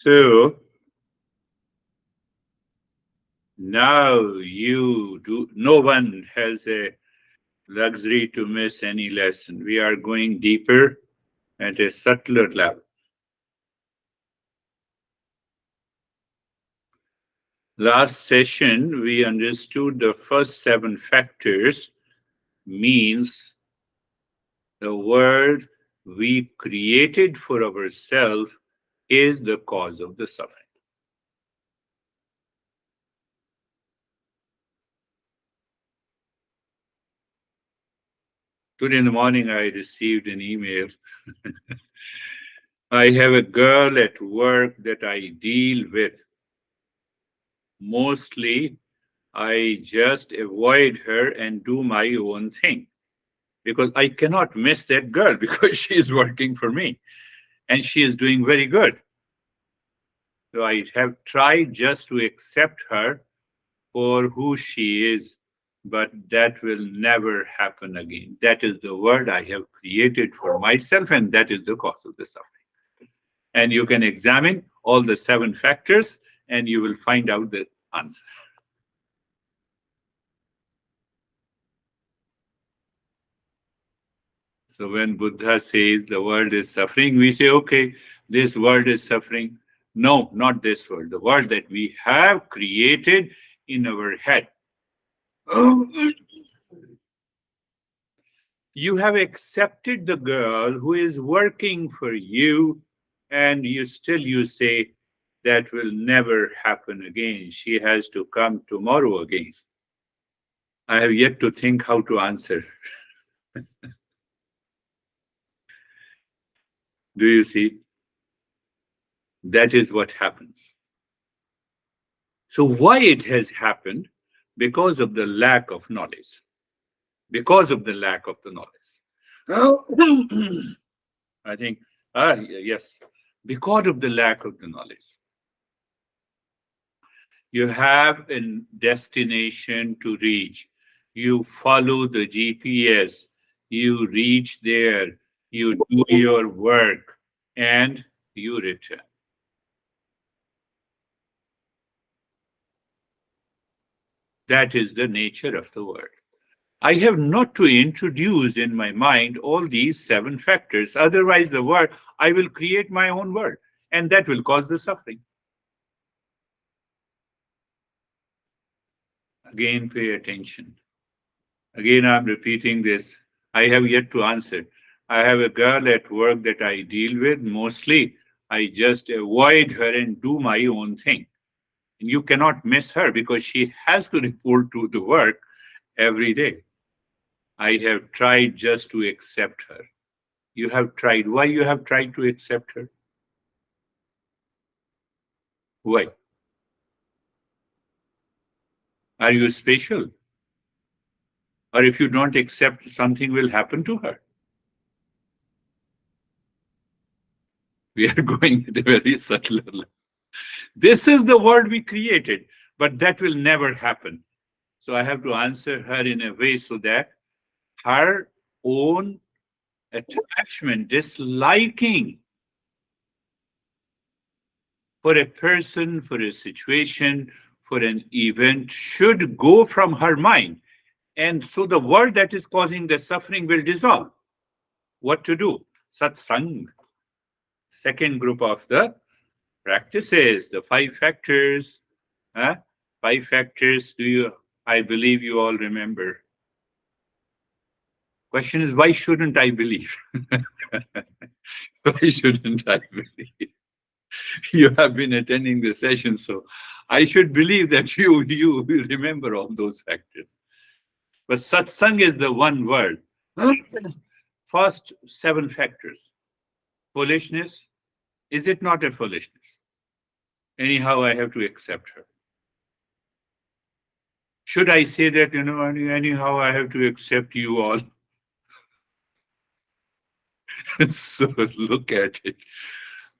So now no one has a luxury to miss any lesson. We are going deeper at a subtler level. Last session, we understood the first seven factors means the world we created for ourselves is the cause of the suffering. Today in the morning, I received an email. I have a girl at work that I deal with. Mostly, I just avoid her and do my own thing because I cannot miss that girl because she is working for me and she is doing very good. So I have tried just to accept her for who she is, but that will never happen again. That is the world I have created for myself, and that is the cause of the suffering. And you can examine all the seven factors and you will find out the answer. So when Buddha says the world is suffering, we say, okay, this world is suffering. No, not this world, the world that we have created in our head. You have accepted the girl who is working for you, and you say that will never happen again. She has to come tomorrow again. I have yet to think how to answer. Do you see? That is what happens. So why it has happened? Because of the lack of knowledge. Because of the lack of the knowledge. I think, yes, because of the lack of the knowledge. You have a destination to reach. You follow the GPS. You reach there. You do your work and you return. That is the nature of the world. I have not to introduce in my mind all these seven factors. Otherwise, the world, I will create my own world, and that will cause the suffering. Again, pay attention. Again, I'm repeating this. I have yet to answer. I have a girl at work that I deal with. Mostly, I just avoid her and do my own thing. And you cannot miss her because she has to report to the work every day. I have tried just to accept her. You have tried. Why you have tried to accept her? Why? Are you special? Or if you don't accept, something will happen to her? We are going at a very subtle level. This is the world we created, but that will never happen. So I have to answer her in a way so that her own attachment, disliking for a person, for a situation, for an event should go from her mind. And so the world that is causing the suffering will dissolve. What to do? Satsang. Second group of the practices, the five factors. Huh? Five factors. I believe you all remember. Question is, why shouldn't I believe? Why shouldn't I believe? You have been attending the session, so I should believe that you remember all those factors. But satsang is the one word. First seven factors. Foolishness. Is it not a foolishness? Anyhow, I have to accept her. Should I say that, anyhow, I have to accept you all? So look at it.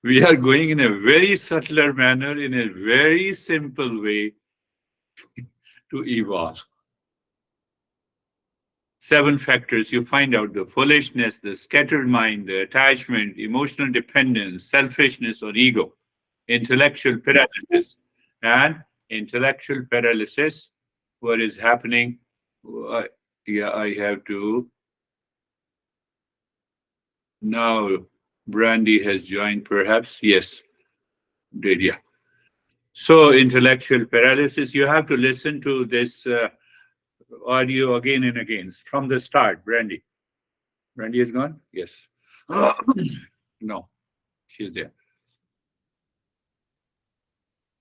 We are going in a very subtler manner, in a very simple way to evolve. Seven factors, you find out the foolishness, the scattered mind, the attachment, emotional dependence, selfishness, or ego. Intellectual paralysis. And intellectual paralysis, what is happening? Uh, yeah, I have to. Now, Brandy has joined, perhaps. Yes, did, yeah. So, intellectual paralysis, you have to listen to this audio again and again from the start. Brandy. Brandy is gone? Yes. No, she's there.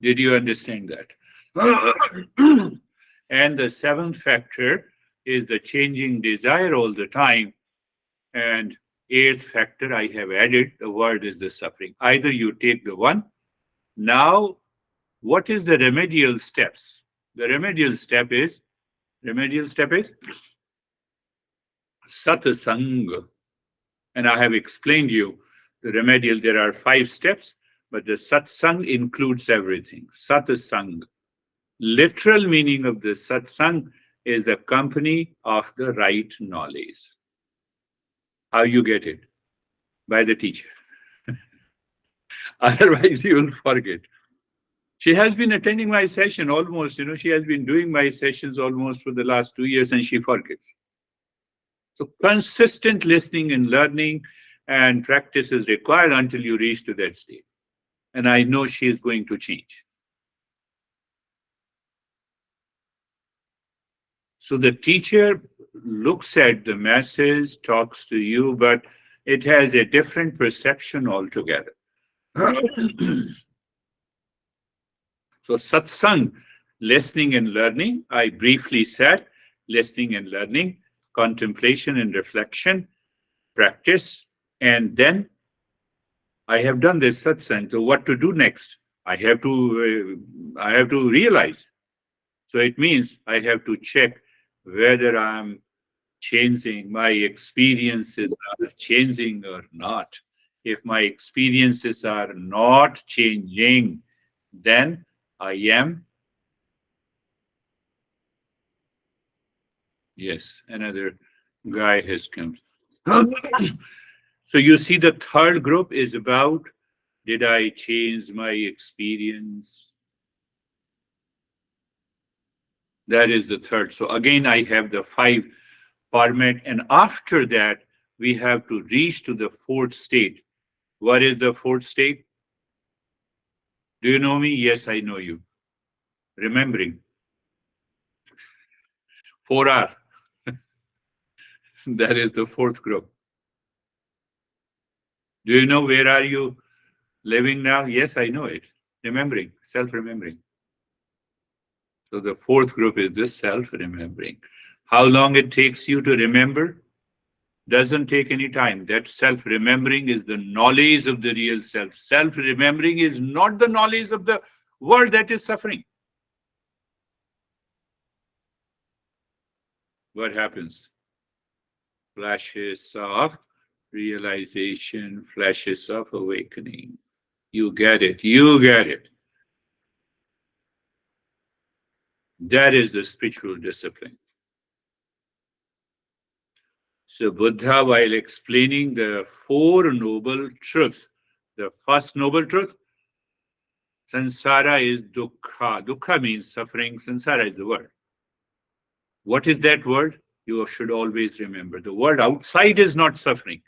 Did you understand that? And the seventh factor is the changing desire all the time. And eighth factor I have added, the word is the suffering. Either you take the one. Now, what is the remedial steps? The remedial step is satsang. And I have explained you the remedial, there are 5 steps, but the satsang includes everything. Satsang. Literal meaning of the satsang is the company of the right knowledge. How you get it? By the teacher. Otherwise, you will forget. She has been attending my session almost, she has been doing my sessions almost for the last 2 years and she forgets. So consistent listening and learning and practice is required until you reach to that state. And I know she is going to change. So the teacher looks at the message, talks to you, but it has a different perception altogether. So satsang, listening and learning, I briefly said, listening and learning, contemplation and reflection, practice, and then I have done this satsang. So what to do next? I have to realize. So it means I have to check whether I'm changing, my experiences are changing or not. If my experiences are not changing, then I am, yes, another guy has come. So you see, the third group is about, did I change my experience? That is the third. So again, I have the 5 format, and after that, we have to reach to the fourth state. What is the fourth state? Do you know me? Yes, I know you. Remembering. 4R. That is the fourth group. Do you know where are you living now? Yes, I know it. Remembering, self-remembering. So the fourth group is this self-remembering. How long it takes you to remember? Doesn't take any time. That self-remembering is the knowledge of the real self. Self-remembering is not the knowledge of the world that is suffering. What happens? Flashes of realization, flashes of awakening. You get it. You get it. That is the spiritual discipline. So, Buddha, while explaining the 4 noble truths, the first noble truth, sansara is dukkha. Dukkha means suffering, sansara is the word. What is that word? You should always remember. The world outside is not suffering.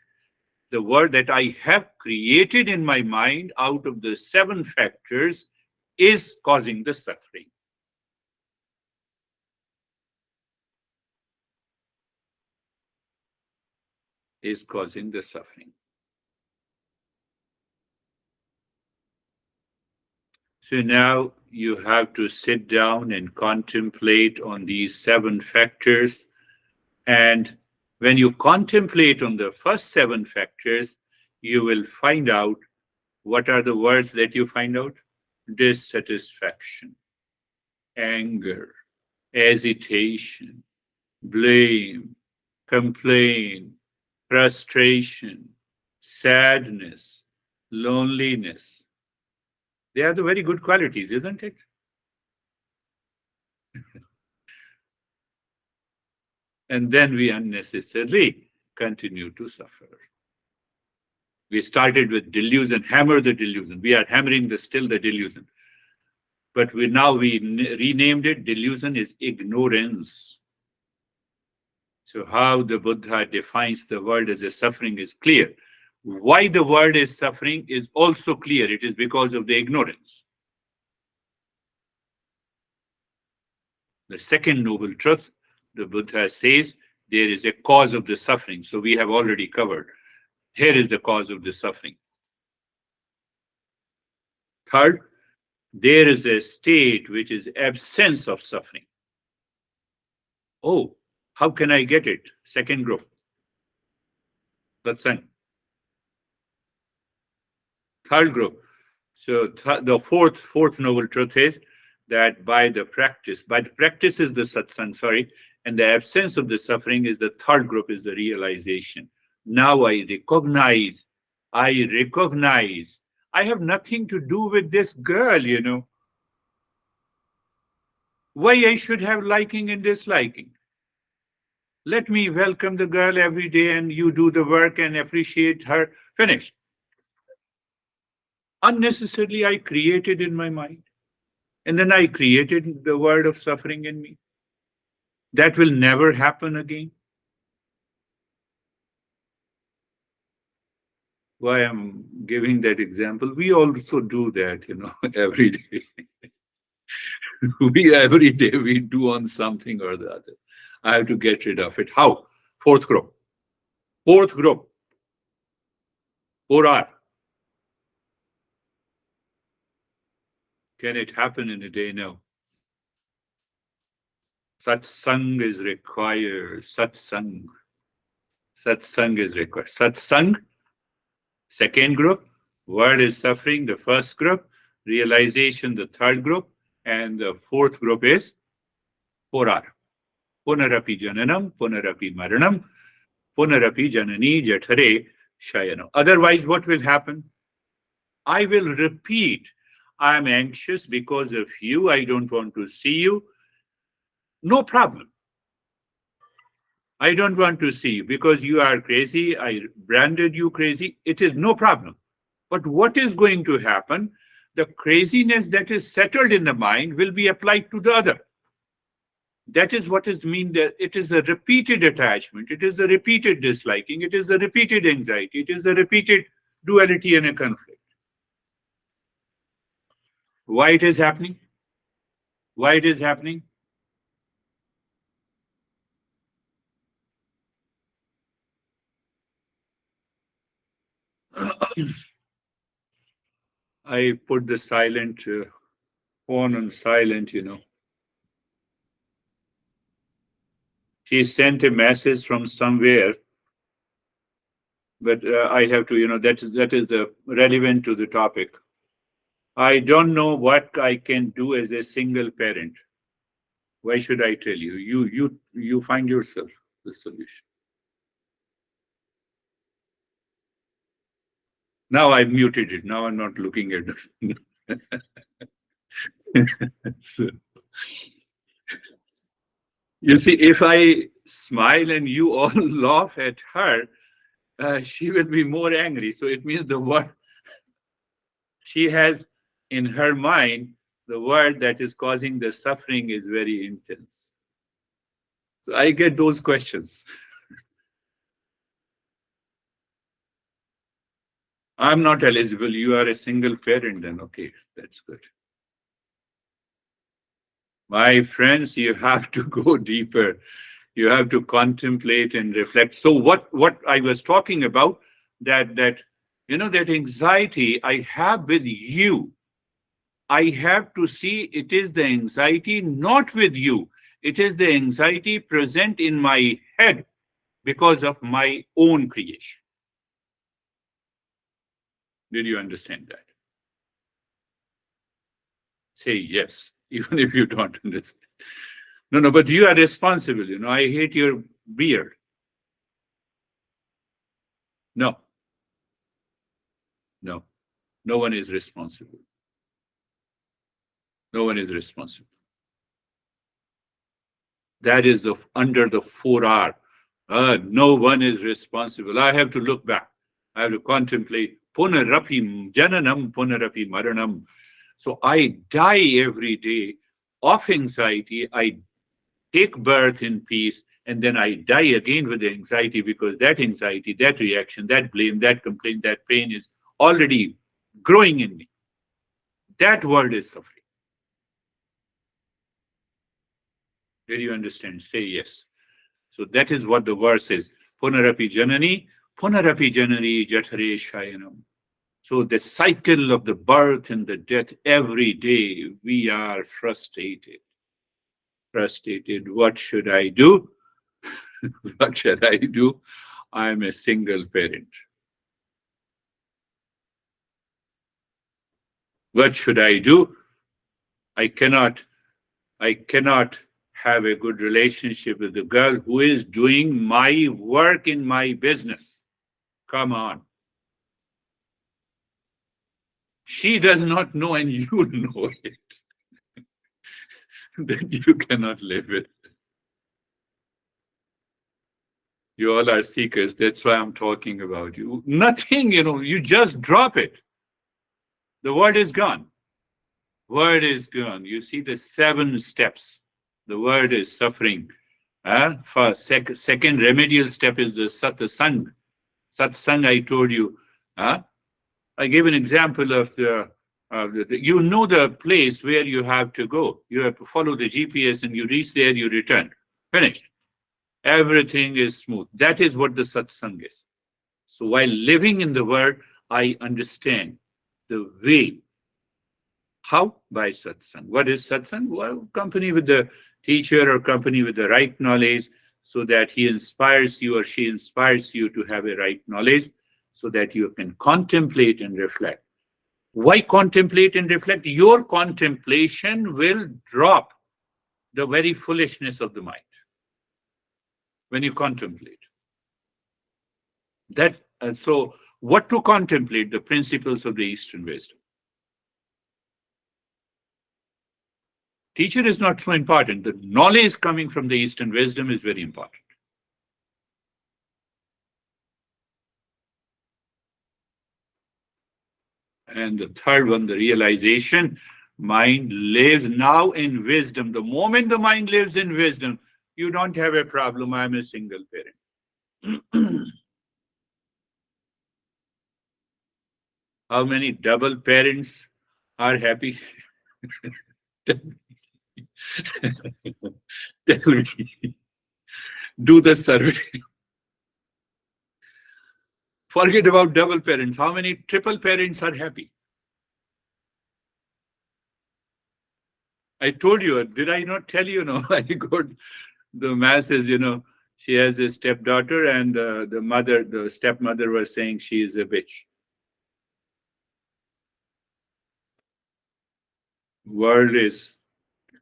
The world that I have created in my mind out of the 7 factors is causing the suffering. Is causing the suffering. So now you have to sit down and contemplate on these 7 factors. And when you contemplate on the first 7 factors, you will find out, what are the words that you find out? Dissatisfaction, anger, hesitation, blame, complaint, frustration, sadness, loneliness. They are the very good qualities, isn't it? And then we unnecessarily continue to suffer. We started with delusion, hammer the delusion. We are hammering still the delusion. But we renamed it. Delusion is ignorance. So how the Buddha defines the world as a suffering is clear. Why the world is suffering is also clear. It is because of the ignorance. The second noble truth, the Buddha says, there is a cause of the suffering. So we have already covered. Here is the cause of the suffering. Third, there is a state which is absence of suffering. Oh, how can I get it? Second group. That's it. Third group. So the fourth noble truth is that by the practice is the satsang, sorry, and the absence of the suffering is the third group, is the realization. Now I recognize I have nothing to do with this girl, Why I should have liking and disliking? Let me welcome the girl every day and you do the work and appreciate her. Finished. Unnecessarily, I created in my mind. And then I created the world of suffering in me. That will never happen again. Why I'm giving that example? We also do that, every day. Every day we do on something or the other. I have to get rid of it. How? Fourth group. Fourth group. 4R. Can it happen in a day? No. Satsang is required. Satsang. Satsang is required. Satsang, second group. Word is suffering, the first group. Realization, the third group. And the fourth group is 4R. Punarapi jananam, punarapi maranam, punarapi janani jathare shayano. Otherwise, what will happen? I will repeat. I am anxious because of you. I don't want to see you. No problem. I don't want to see you because you are crazy. I branded you crazy. It is no problem. But what is going to happen? The craziness that is settled in the mind will be applied to the other. That is what is mean that it is a repeated attachment. It is the repeated disliking. It is the repeated anxiety. It is the repeated duality and a conflict. Why it is happening? Why it is happening? I put the silent phone on silent, He sent a message from somewhere, but I have to, that is the relevant to the topic. I don't know what I can do as a single parent. Why should I tell you? You find yourself the solution. Now I muted it. Now I'm not looking at it. So, you see, if I smile and you all laugh at her, she will be more angry. So it means the word she has in her mind, the word that is causing the suffering is very intense. So I get those questions. I'm not eligible. You are a single parent, then okay, that's good. My friends, you have to go deeper. You have to contemplate and reflect. So what I was talking about, that anxiety I have with you, I have to see it is the anxiety not with you. It is the anxiety present in my head because of my own creation. Did you understand that? Say yes, even if you don't understand. No, but you are responsible. I hate your beard. No, no, no one is responsible. No one is responsible. That is under the 4R. No one is responsible. I have to look back. I have to contemplate punarapi jananam, punarapi maranam. So I die every day of anxiety. I take birth in peace, and then I die again with the anxiety because that anxiety, that reaction, that blame, that complaint, that pain is already growing in me. That world is suffering. Did you understand? Say yes. So that is what the verse is. Punarapi janani jathare shayanam. So the cycle of the birth and the death, every day we are frustrated. Frustrated. What should I do? What should I do? I'm a single parent. What should I do? I cannot, I cannot have a good relationship with the girl who is doing my work in my business. Come on. She does not know and you know it. Then you cannot live with. You all are seekers. That's why I'm talking about you. Nothing, you just drop it. The word is gone. Word is gone. You see the 7 steps. The word is suffering. For second remedial step is the satsang. Satsang, I told you. I gave an example of you know the place where you have to go. You have to follow the GPS and you reach there, you return. Finished. Everything is smooth. That is what the satsang is. So while living in the world, I understand the way. How? By satsang. What is satsang? Well, company with the teacher or company with the right knowledge so that he inspires you or she inspires you to have a right knowledge so that you can contemplate and reflect. Why contemplate and reflect? Your contemplation will drop the very foolishness of the mind when you contemplate. So, what to contemplate? The principles of the Eastern wisdom. Teacher is not so important. The knowledge coming from the Eastern wisdom is very important. And the third one, the realization, mind lives now in wisdom. The moment the mind lives in wisdom, you don't have a problem. I'm a single parent. How many double parents are happy? Tell me. Do the survey. Forget about double parents. How many triple parents are happy? I told you, did I not tell you? No, I got the masses, she has a stepdaughter, and the stepmother was saying she is a bitch. World is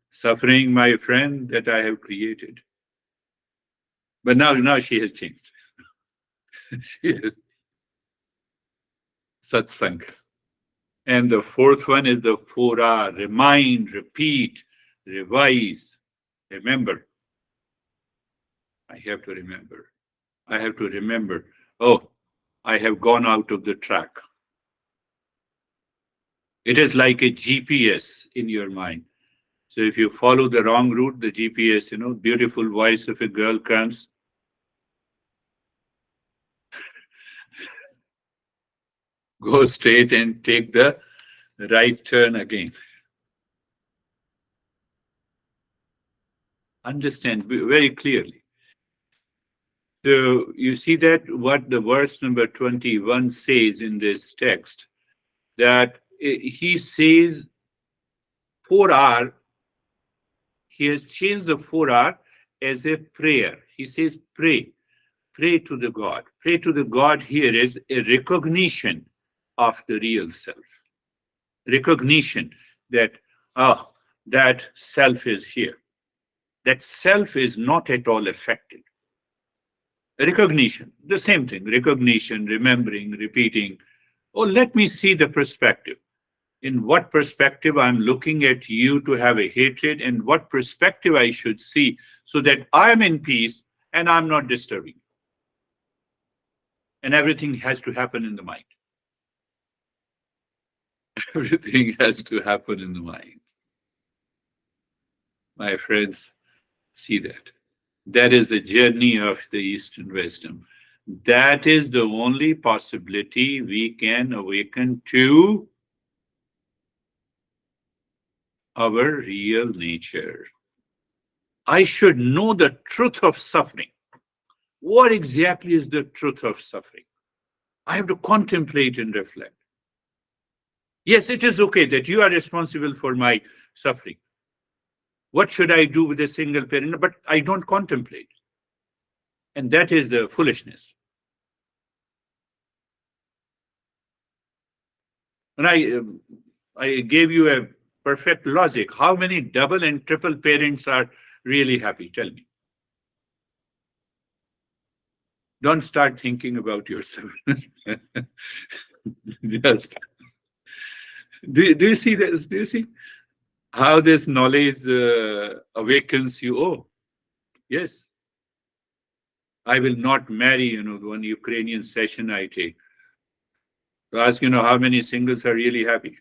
suffering, my friend, that I have created. But now she has changed. She is satsang. And the fourth one is the 4R: remind, repeat, revise, remember. I have to remember. I have to remember. Oh, I have gone out of the track. It is like a GPS in your mind. So if you follow the wrong route, the GPS, beautiful voice of a girl comes, go straight and take the right turn again. Understand very clearly. So you see that what the verse number 21 says in this text, that he says 4R, he has changed the 4R as a prayer. He says pray. Pray to the God. Pray to the God here is a recognition of the real self. Recognition that, oh, that self is here. That self is not at all affected. Recognition, the same thing. Recognition, remembering, repeating. Oh, let me see the perspective. In what perspective I'm looking at you to have a hatred, and what perspective I should see so that I'm in peace and I'm not disturbing. and everything has to happen in the mind. Everything has to happen in the mind. My friends, see that. That is the journey of the Eastern wisdom. That is the only possibility we can awaken to our real nature. I should know the truth of suffering. What exactly is the truth of suffering? I have to contemplate and reflect. Yes, it is okay that you are responsible for my suffering. What should I do with a single parent? But I don't contemplate. And that is the foolishness. And I gave you a perfect logic. How many double and triple parents are really happy? Tell me. Don't start thinking about yourself. Just do you see this? Do you see how this knowledge awakens you? Oh, yes, I will not marry. One Ukrainian session I take. To ask, how many singles are really happy?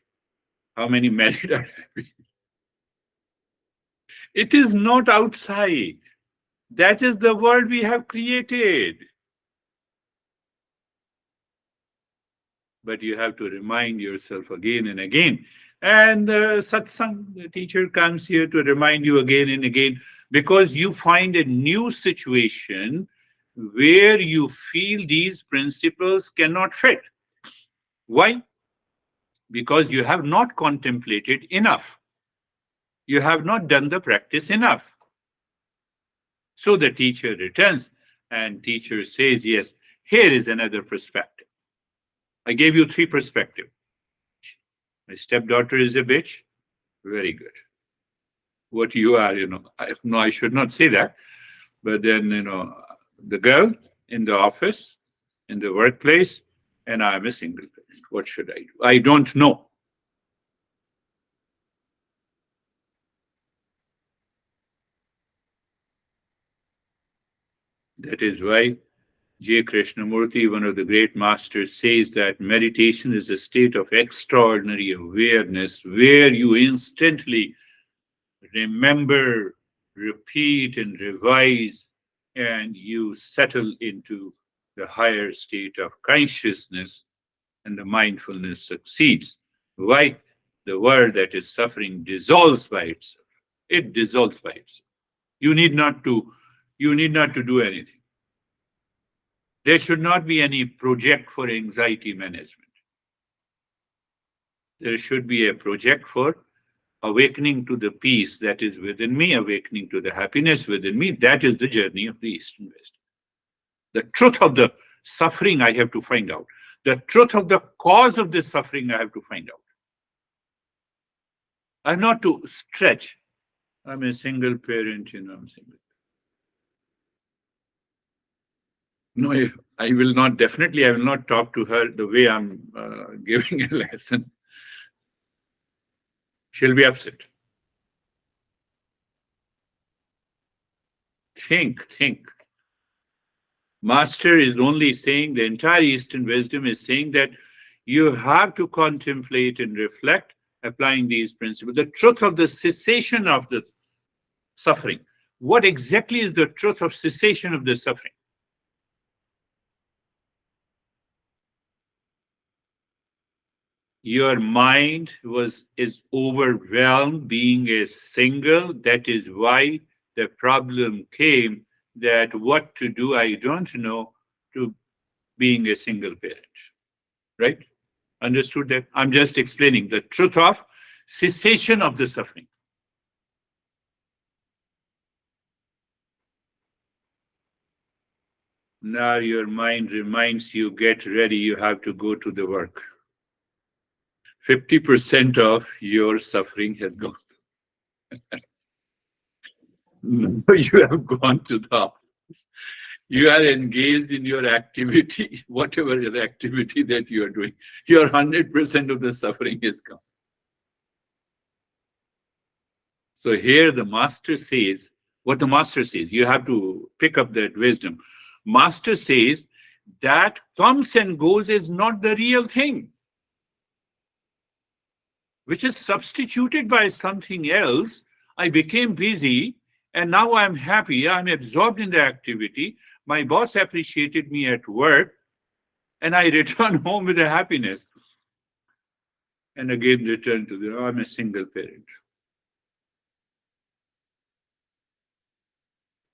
How many married are happy? It is not outside. That is the world we have created. But you have to remind yourself again and again. And satsang, the teacher comes here to remind you again and again because you find a new situation where you feel these principles cannot fit. Why? Because you have not contemplated enough. You have not done the practice enough. So the teacher returns and teacher says, yes, here is another perspective. I gave you three perspectives. My stepdaughter is a bitch. Very good. What you are, no, I should not say that. But then, the girl in the office, in the workplace, and I'm a single parent. What should I do? I don't know. That is why J. Krishnamurti, one of the great masters, says that meditation is a state of extraordinary awareness where you instantly remember, repeat, and revise, and you settle into the higher state of consciousness, and the mindfulness succeeds. Why? The world that is suffering dissolves by itself. It dissolves by itself. You need not to, you need not to do anything. There should not be any project for anxiety management. There should be a project for awakening to the peace that is within me, awakening to the happiness within me. That is the journey of the Eastern West. The truth of the suffering I have to find out. The truth of the cause of this suffering I have to find out. I'm not to stretch. I'm a single parent, I'm single. No, if I will not, definitely, I will not talk to her the way I'm giving a lesson. She'll be upset. Think. Master is only saying, the entire Eastern wisdom is saying that you have to contemplate and reflect, applying these principles. The truth of the cessation of the suffering. What exactly is the truth of cessation of the suffering? Your mind is overwhelmed being a single. That is why the problem came that what to do, I don't know, to being a single parent. Right? Understood that? I'm just explaining the truth of cessation of the suffering. Now your mind reminds you, get ready, you have to go to the work. 50% of your suffering has gone. You have gone to the office. You are engaged in your activity, whatever your activity that you are doing. Your 100% of the suffering is gone. So here the master says, what the master says, you have to pick up that wisdom. Master says that comes and goes is not the real thing, which is substituted by something else. I became busy and now I'm happy. I'm absorbed in the activity. My boss appreciated me at work and I return home with a happiness and again return to the, I'm a single parent.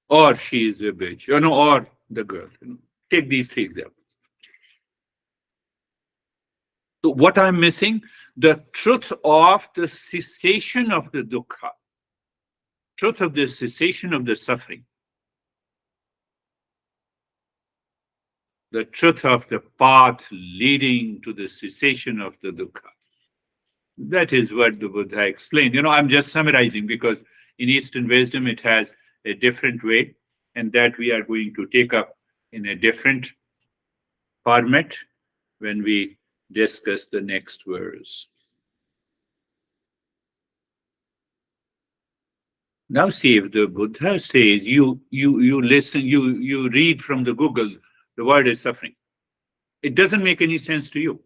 Or she is a bitch, or the girl. Take these three examples. So what I'm missing, the truth of the cessation of the dukkha, truth of the cessation of the suffering, the truth of the path leading to the cessation of the dukkha. That is what the Buddha explained. I'm just summarizing because in Eastern wisdom it has a different way, and that we are going to take up in a different format when we discuss the next verse. Now see, if the Buddha says you listen, you read from the Google, the word is suffering. It doesn't make any sense to you.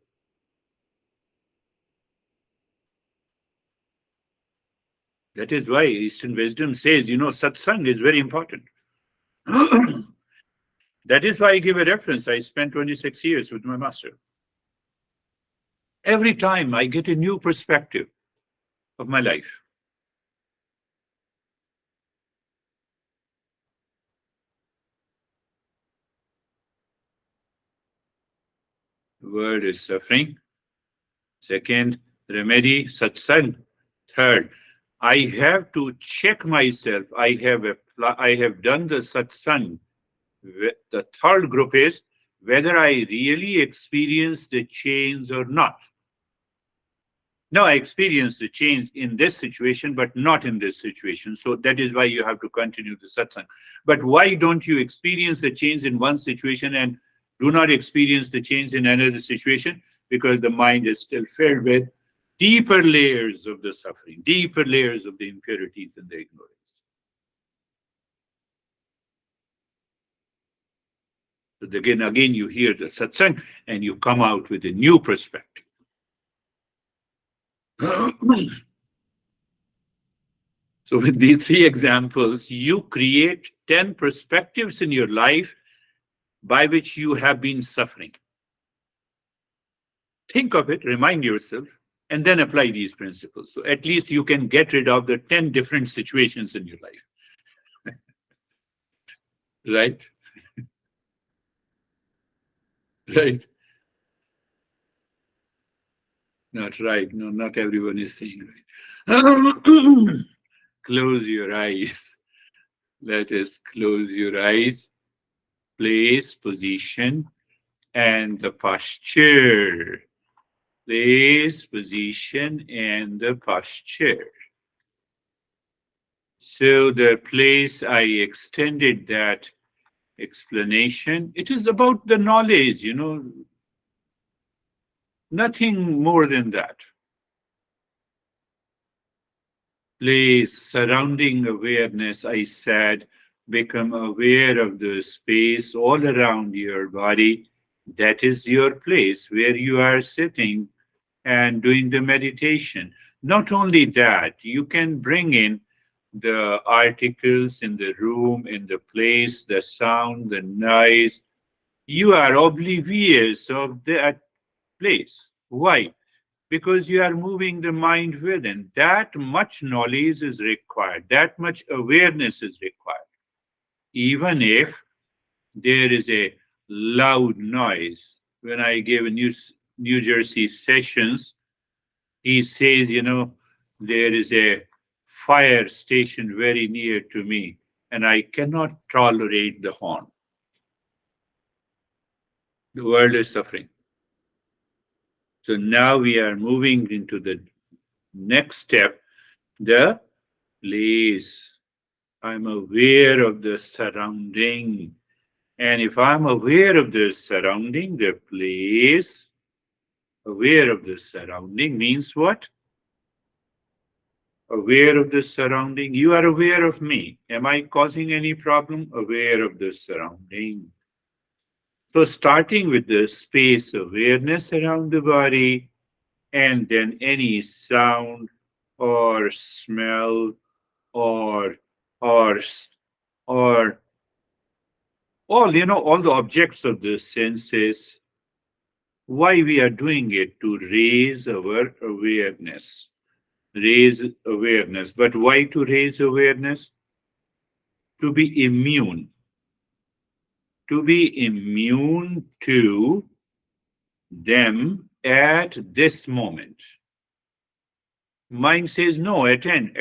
That is why Eastern wisdom says, satsang is very important. That is why I give a reference. I spent 26 years with my master. Every time I get a new perspective of my life. The word is suffering. Second, remedy, satsang. Third, I have to check myself. I have done the satsang. The third group is whether I really experience the change or not. No, I experienced the change in this situation, but not in this situation. So that is why you have to continue the satsang. But why don't you experience the change in one situation and do not experience the change in another situation? Because the mind is still filled with deeper layers of the suffering, deeper layers of the impurities and the ignorance. So again, you hear the satsang and you come out with a new perspective. So with these three examples, you create 10 perspectives in your life by which you have been suffering. Think of it, remind yourself, and then apply these principles. So at least you can get rid of the 10 different situations in your life. Right? Right? Not right. No, not everyone is saying right. Close your eyes. Let us close your eyes. Place, position, and the posture. Place, position, and the posture. So the place, I extended that explanation. It is about the knowledge, nothing more than that. Place, surrounding awareness, I said, become aware of the space all around your body. That is your place where you are sitting and doing the meditation. Not only that, you can bring in the articles in the room, in the place, the sound, the noise. You are oblivious of that place. Why? Because you are moving the mind within. That much knowledge is required, that much awareness is required. Even if there is a loud noise. When I gave a New Jersey sessions, he says, there is a fire station very near to me, and I cannot tolerate the horn. The world is suffering. So now we are moving into the next step, the place. I'm aware of the surrounding. And if I'm aware of the surrounding, the place, aware of the surrounding means what? Aware of the surrounding. You are aware of me. Am I causing any problem? Aware of the surrounding. So, starting with the space awareness around the body, and then any sound or smell or or or all the objects of the senses. Why we are doing it? To raise our awareness. Raise awareness. But why to raise awareness? To be immune. To be immune to them at this moment. Mind says, no, attend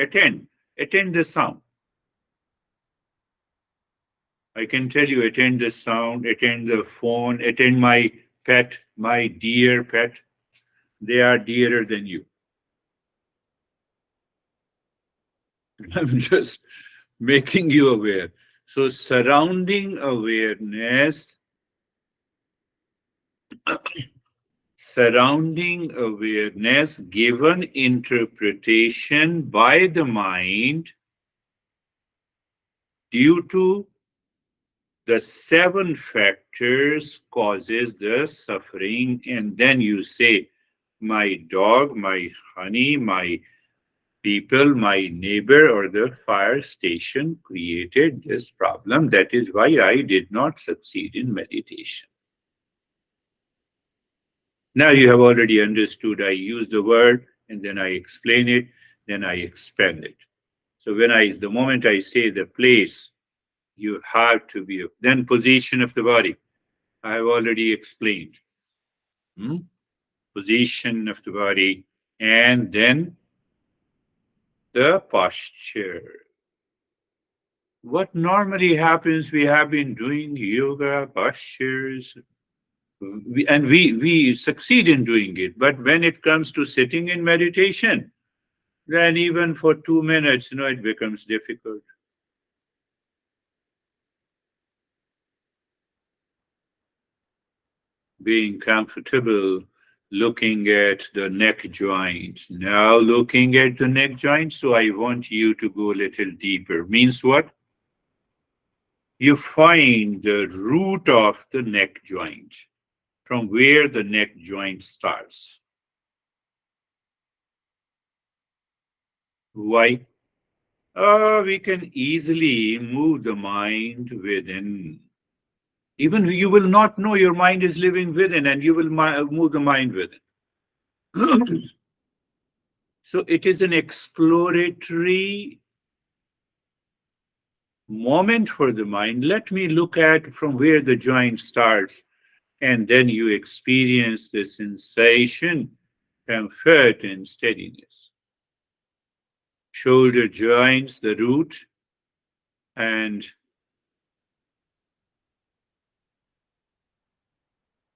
the sound. I can tell you, attend the sound, attend the phone, attend my pet, my dear pet. They are dearer than you. I'm just making you aware. So, surrounding awareness given interpretation by the mind due to the seven factors causes the suffering, and then you say, my dog, my honey, my people, my neighbor, or the fire station created this problem. That is why I did not succeed in meditation. Now you have already understood. I use the word and then I explain it, then I expand it. So the moment I say the place, you have to be, then position of the body. I have already explained. Hmm? Position of the body, and then the posture. What normally happens, we have been doing yoga postures, and we succeed in doing it. But when it comes to sitting in meditation, then even for 2 minutes, it becomes difficult. Being comfortable, looking at the neck joint. Now, looking at the neck joint, so I want you to go a little deeper. Means what? You find the root of the neck joint, from where the neck joint starts. Why? We can easily move the mind within. Even you will not know your mind is living within, and you will move the mind within. So it is an exploratory moment for the mind. Let me look at from where the joint starts, and then you experience the sensation, comfort, and steadiness. Shoulder joints, the root, and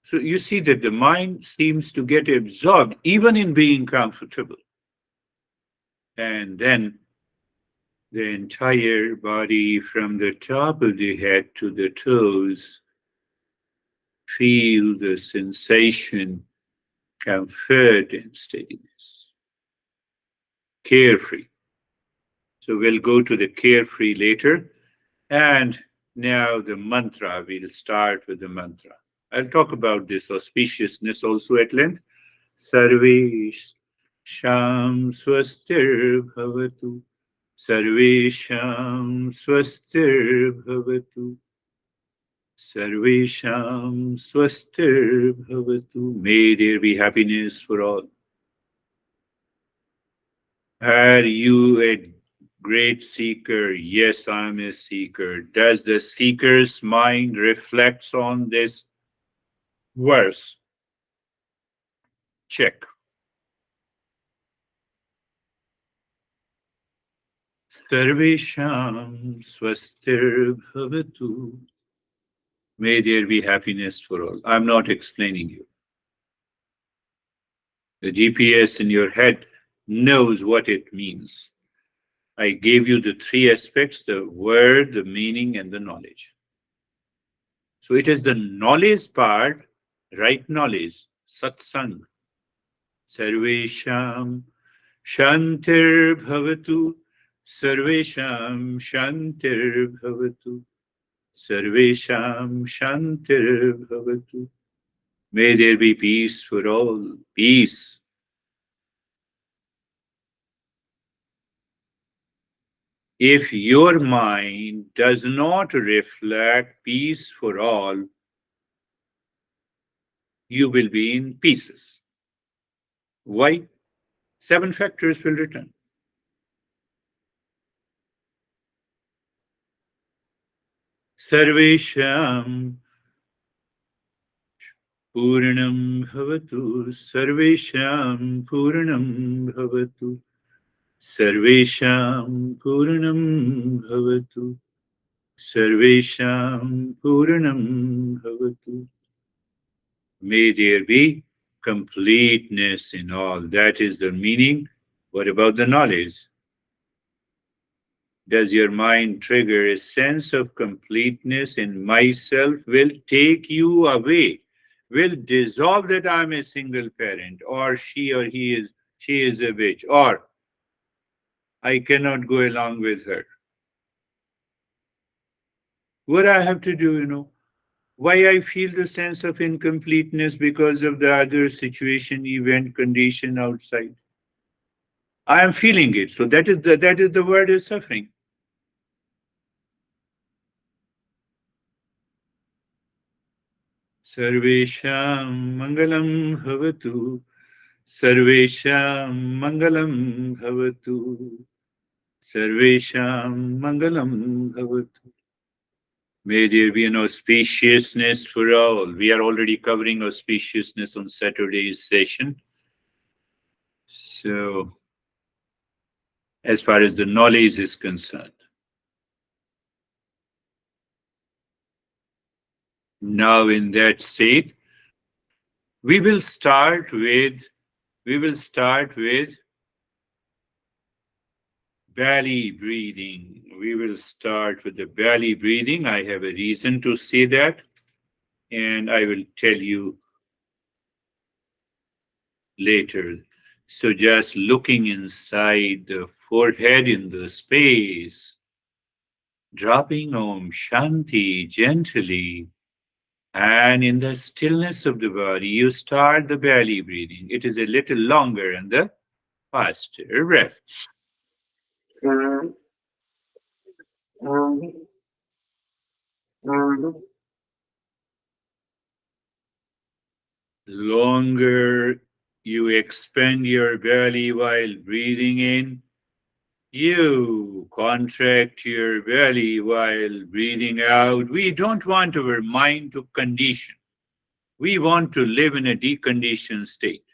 so you see that the mind seems to get absorbed even in being comfortable. And then the entire body from the top of the head to the toes, feel the sensation, comfort, and steadiness. Carefree. So we'll go to the carefree later. And now the mantra, we'll start with the mantra. I'll talk about this auspiciousness also at length. Sarvesh Sham Swastir Bhavatu. Sarvesham Swastir Bhavatu. Sarvesham Swastir Bhavatu. May there be happiness for all. Are you a great seeker? Yes, I'm a seeker. Does the seeker's mind reflects on this verse? Check. Sarvesham Swastir Bhavatu. May there be happiness for all. I'm not explaining you. The GPS in your head knows what it means. I gave you the three aspects: the word, the meaning, and the knowledge. So it is the knowledge part, right knowledge, satsang. Sarvesham Shantir Bhavatu. Sarvesham Shantir Bhavatu. Sarvesham Shantir Bhavatu. May there be peace for all. Peace. If your mind does not reflect peace for all, you will be in pieces. Why? Seven factors will return. Sarvesham Purnam Bhavatu. Sarvesham Purnam Bhavatu. Sarvesham Purnam Bhavatu. Sarvesham Purnam Bhavatu. May there be completeness in all. That is the meaning. What about the knowledge? Does your mind trigger a sense of completeness in myself? Will take you away, will dissolve that I'm a single parent, or she is a witch, or I cannot go along with her. What I have to do, why I feel the sense of incompleteness because of the other situation, event, condition outside. I am feeling it. So that is the word is suffering. Sarvesham Mangalam Bhavatu. Sarvesham Mangalam Bhavatu. Sarvesham Mangalam Bhavatu. May there be an auspiciousness for all. We are already covering auspiciousness on Saturday's session. So, as far as the knowledge is concerned, now in that state, we will start with we will start with belly breathing. We will start with the belly breathing. I have a reason to say that, and I will tell you later. So just looking inside the forehead in the space, dropping Om Shanti gently, and in the stillness of the body, you start the belly breathing. It is a little longer and the faster breath. Longer you expand your belly while breathing in, you contract your belly while breathing out. We don't want our mind to condition. We want to live in a deconditioned state.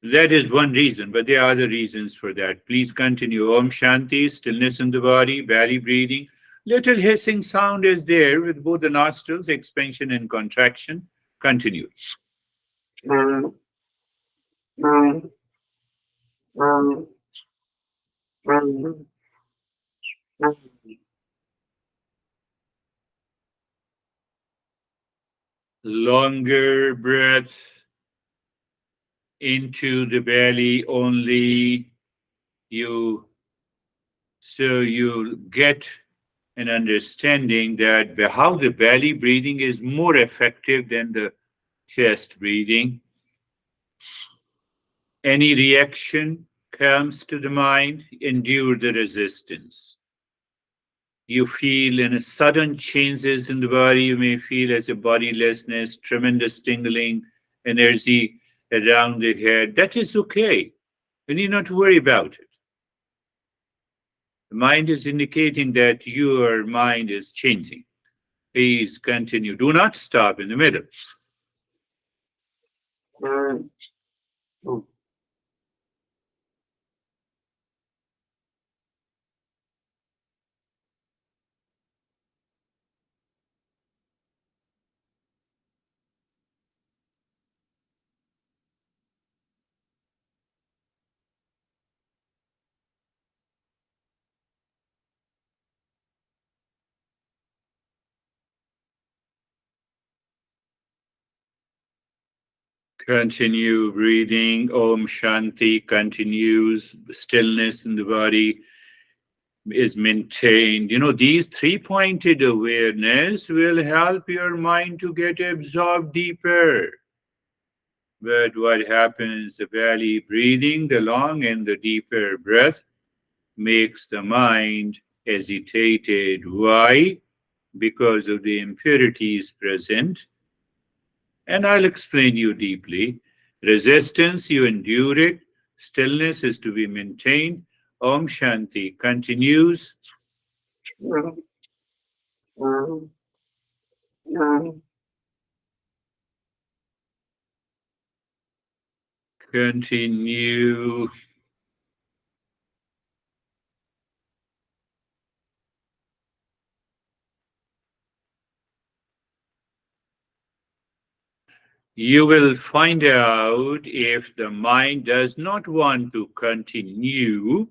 That is one reason, but there are other reasons for that. Please continue. Om Shanti, stillness in the body, belly breathing. Little hissing sound is there with both the nostrils, expansion and contraction. Continue. Longer breath into the belly only. You so you get an understanding that how the belly breathing is more effective than the chest breathing. Any reaction comes to the mind, endure the resistance. You feel in a sudden changes in the body. You may feel as a bodilessness, tremendous tingling, energy around the head. That is okay. You need not worry about it. The mind is indicating that your mind is changing. Please continue. Do not stop in the middle. Continue breathing. Om Shanti continues. Stillness in the body. is maintained. These three-pointed awareness will help your mind to get absorbed deeper. But what happens, the belly breathing, the long and the deeper breath makes the mind agitated. Why? Because of the impurities present. And I'll explain you deeply. Resistance, you endure it. Stillness is to be maintained. Om Shanti continues. Continue. You will find out if the mind does not want to continue.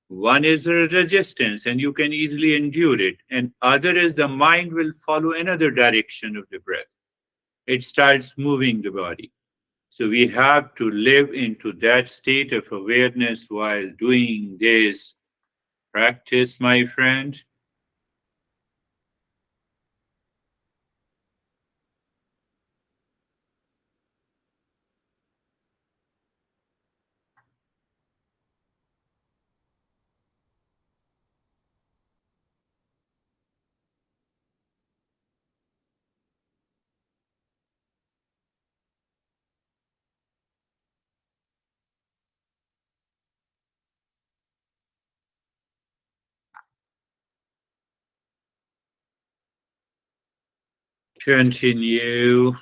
One is the resistance, and you can easily endure it. And other is the mind will follow another direction of the breath. It starts moving the body. So we have to live into that state of awareness while doing this practice, my friend. Continue.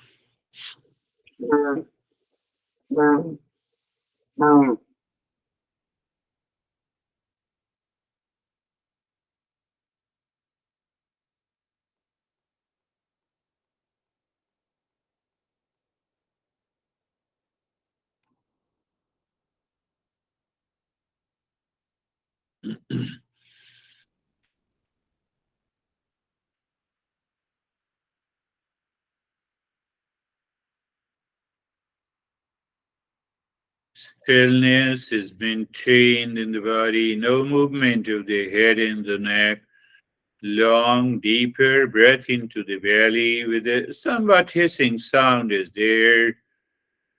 Stillness is maintained in the body, no movement of the head and the neck. Long, deeper breath into the belly with a somewhat hissing sound is there.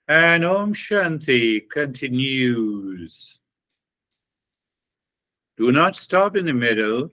And Om Shanti continues. Do not stop in the middle.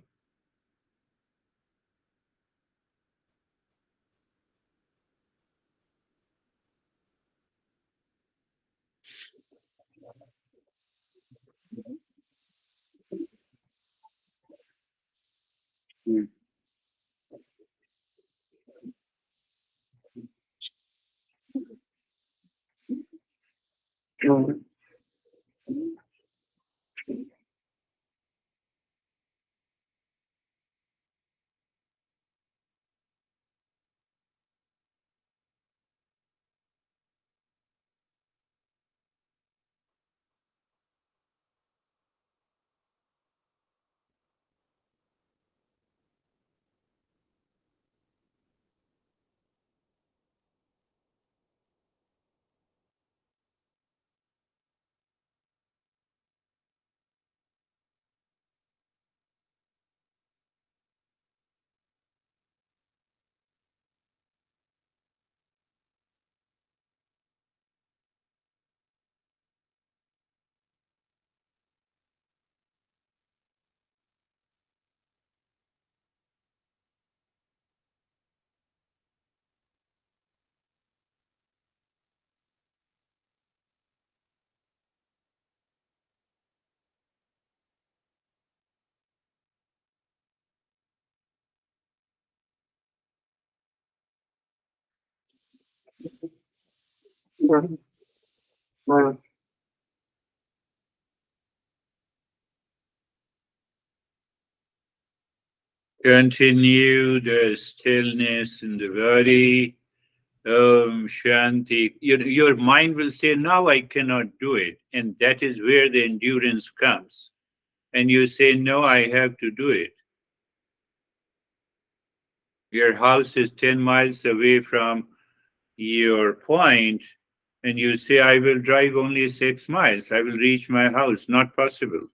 Continue the stillness in the body. Om Shanti. Your mind will say, now I cannot do it. And that is where the endurance comes. And you say, no, I have to do it. Your house is 10 miles away from your point, and you say, I will drive only 6 miles. I will reach my house. Not possible.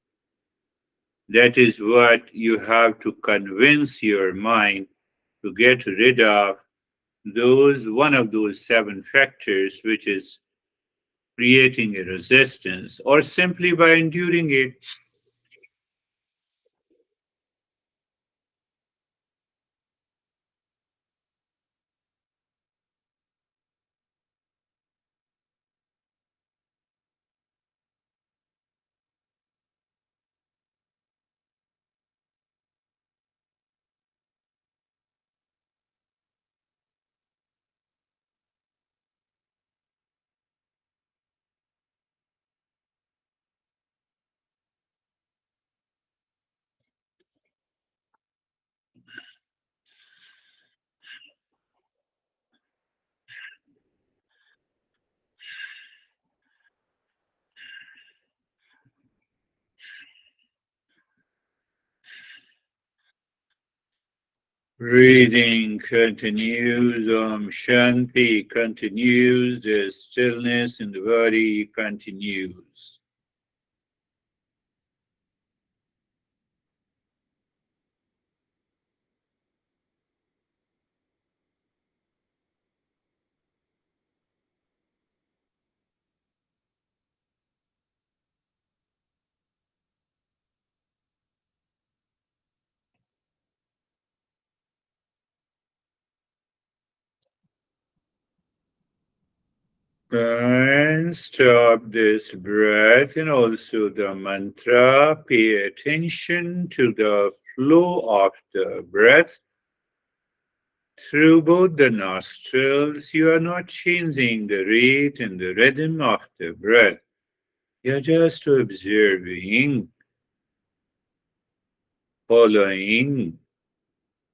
That is what you have to convince your mind to get rid of those one of those seven factors, which is creating a resistance, or simply by enduring it. Breathing continues, Shanti continues, the stillness in the body continues. And stop this breath and also the mantra. Pay attention to the flow of the breath through both the nostrils. You are not changing the rate and the rhythm of the breath. You're just observing, following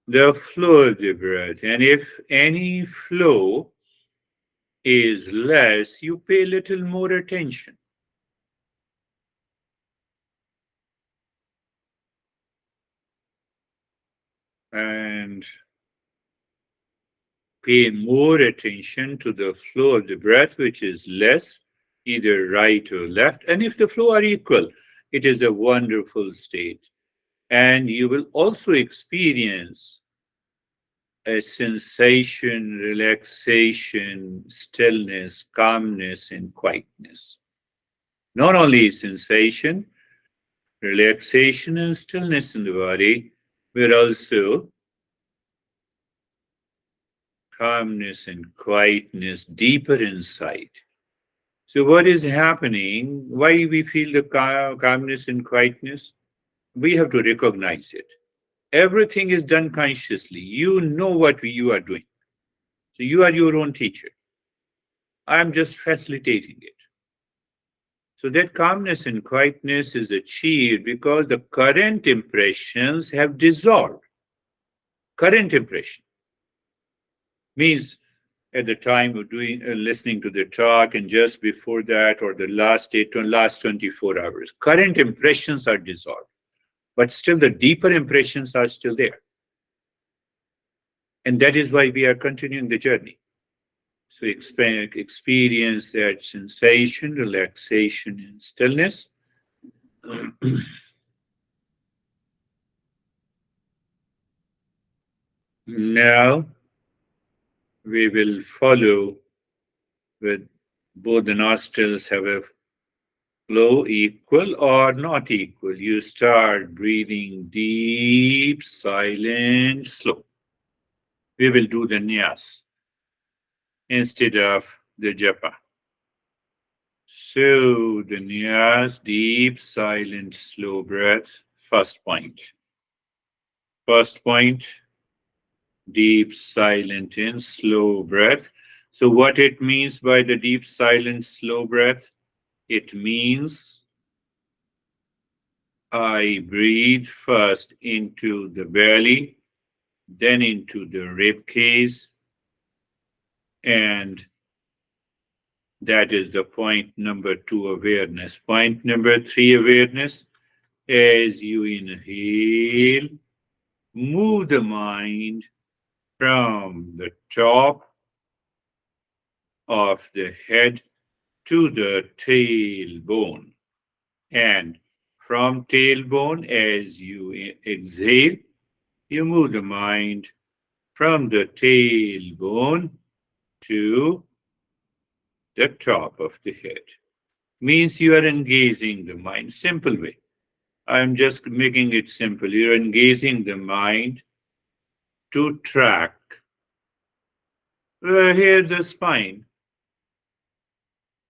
the flow of the breath. And if any flow is less, you pay a little more attention and pay more attention to the flow of the breath, which is less, either right or left. And if the flow are equal, it is a wonderful state. And you will also experience a sensation, relaxation, stillness, calmness, and quietness. Not only sensation, relaxation, and stillness in the body, but also calmness and quietness deeper inside. So, what is happening? Why we feel the calmness and quietness? We have to recognize it. Everything is done consciously. You know what you are doing. So, you are your own teacher. I am just facilitating it. So, that calmness and quietness is achieved because the current impressions have dissolved. Current impression means at the time of doing listening to the talk and just before that or the last 24 hours, current impressions are dissolved, but still the deeper impressions are still there, and that is why we are continuing the journey. So experience that sensation, relaxation, and stillness. Now we will follow with both the nostrils have a flow equal or not equal. You start breathing deep, silent, slow. We will do the nyas instead of the japa. So the nyas, deep, silent, slow breath. First point. First point, deep, silent, and slow breath. So what it means by the deep, silent, slow breath? It means I breathe first into the belly, then into the rib cage, and that is the point number two awareness. Point number three awareness, as you inhale, move the mind from the top of the head to the tailbone. And From tailbone, as you exhale, you move the mind from the tailbone to the top of the head. Means you are engaging the mind. Simple way. I'm just making it simple. You're engaging the mind to track. Here, the spine.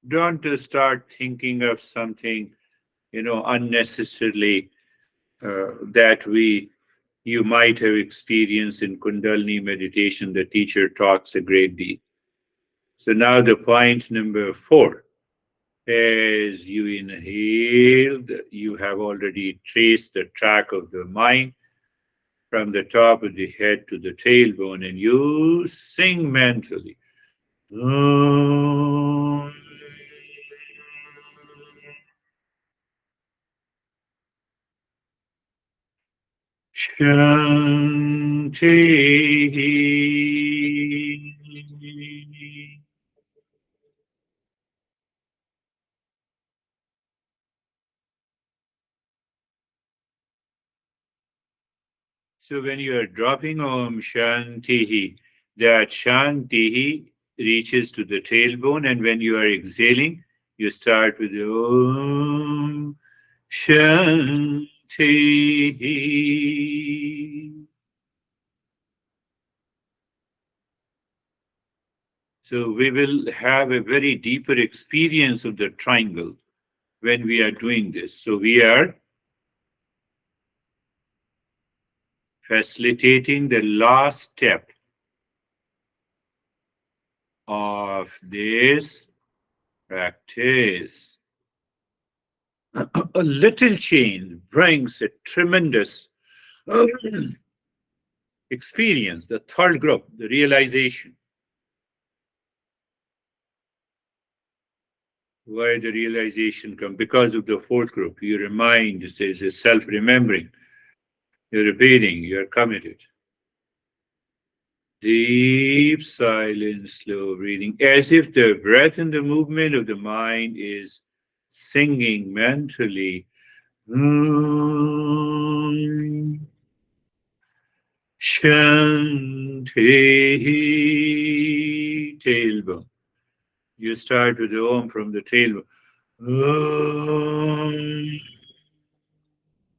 Don't start thinking of something, unnecessarily that you might have experienced in Kundalini meditation. The teacher talks a great deal. So now the point number 4. As you inhaled, you have already traced the track of the mind from the top of the head to the tailbone, and you sing mentally. Om Shanti. So when you are dropping Om Shanti, that Shanti reaches to the tailbone, and when you are exhaling, you start with Om Shanti. So we will have a very deeper experience of the triangle when we are doing this. So we are facilitating the last step of this practice. A little change brings a tremendous experience. The third group, the realization. Why the realization come? Because of the fourth group. You remind, there's a self-remembering. You're repeating, you're committed. Deep silence, slow breathing, as if the breath and the movement of the mind is singing mentally. Om Shanti. Tailbone. You start with the Om from the tailbone. Om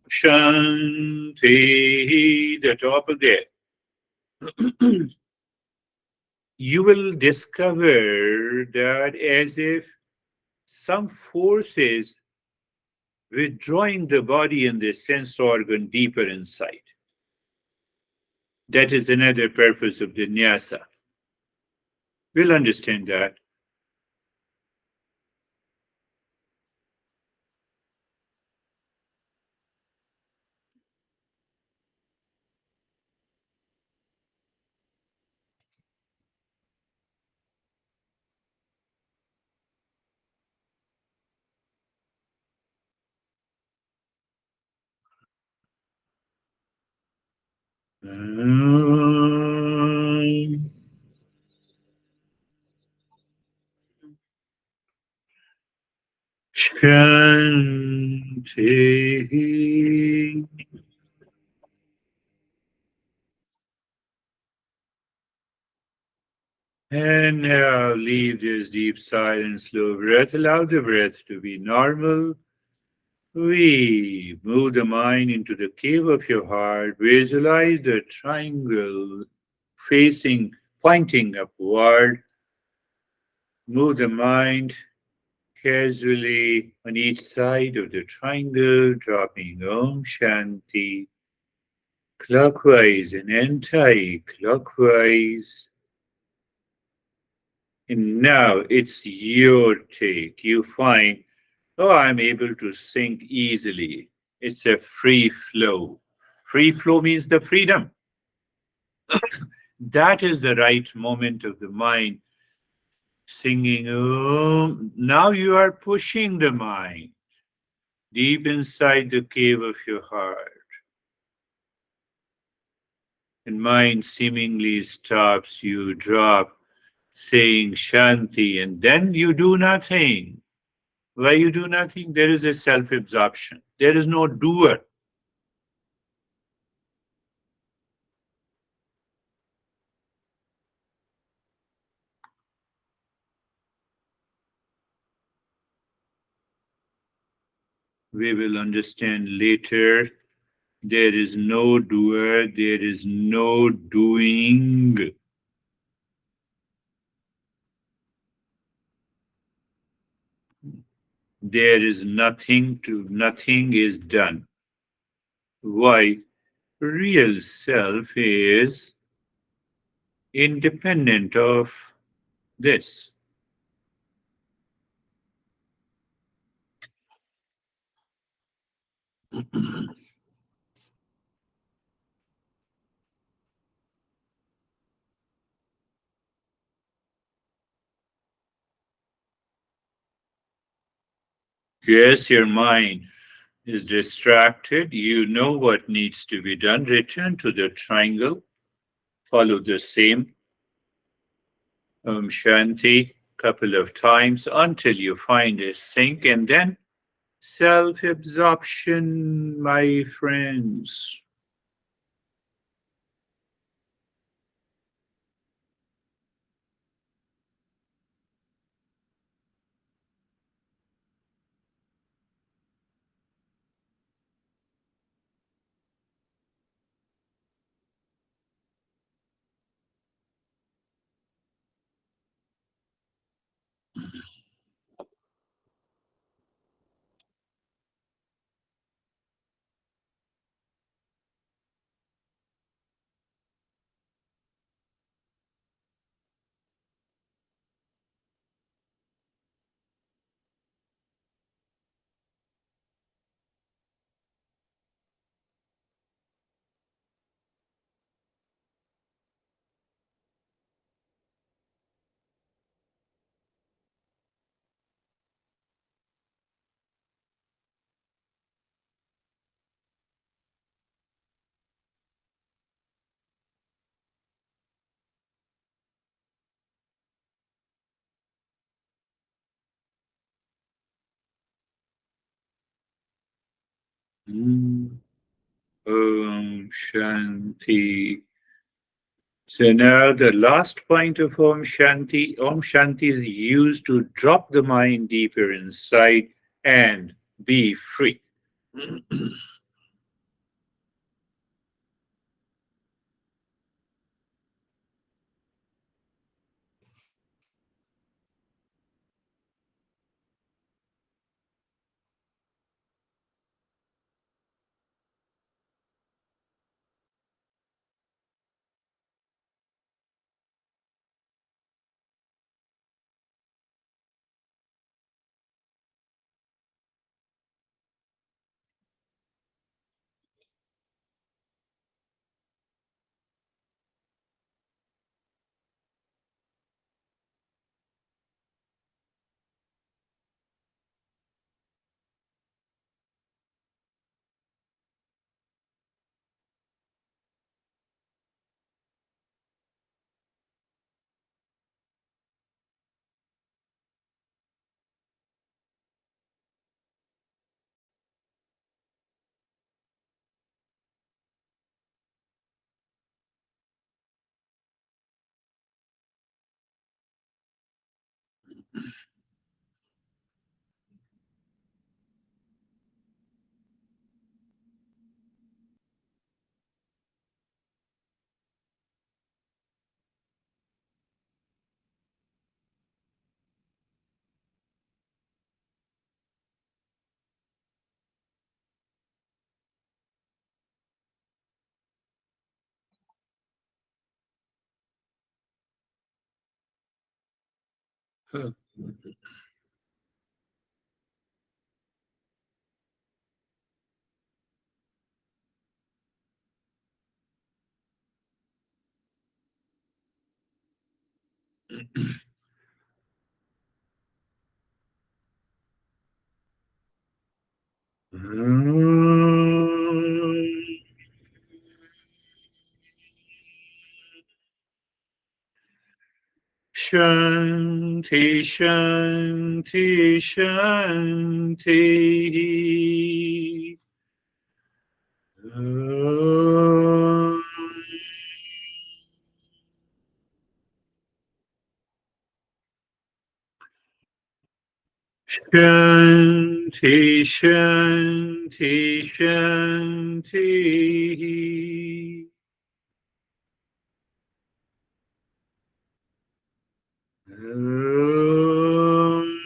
Shanti. The top of the head. You will discover that as if some forces withdrawing the body and the sense organ deeper inside. That is another purpose of the nyasa. We'll understand that. Um, Shanti. And now leave this deep silent, slow breath. Allow the breath to be normal. We move the mind into the cave of your heart. Visualize the triangle facing, pointing upward. Move the mind casually on each side of the triangle, dropping Om Shanti clockwise and anti-clockwise. And now it's your take. You find, oh, I'm able to sink easily. It's a free flow. Free flow means the freedom. That is the right moment of the mind singing. Oh, now you are pushing the mind deep inside the cave of your heart. And mind seemingly stops, you drop, saying Shanti, and then you do nothing. Why you do nothing? There is a self absorption. There is no doer. We will understand later. There is no doer, there is no doing. There is nothing is done. Why? Real self is independent of this. Yes, your mind is distracted. You know what needs to be done. Return to the triangle. Follow the same Shanti couple of times until you find a sync, and then self absorption, my friends. Mm. Shanti. So now the last point of Om Shanti is used to drop the mind deeper inside and be free. Shanti, Shanti, Shanti. Om. Shanti, Shanti, Shanti. Om.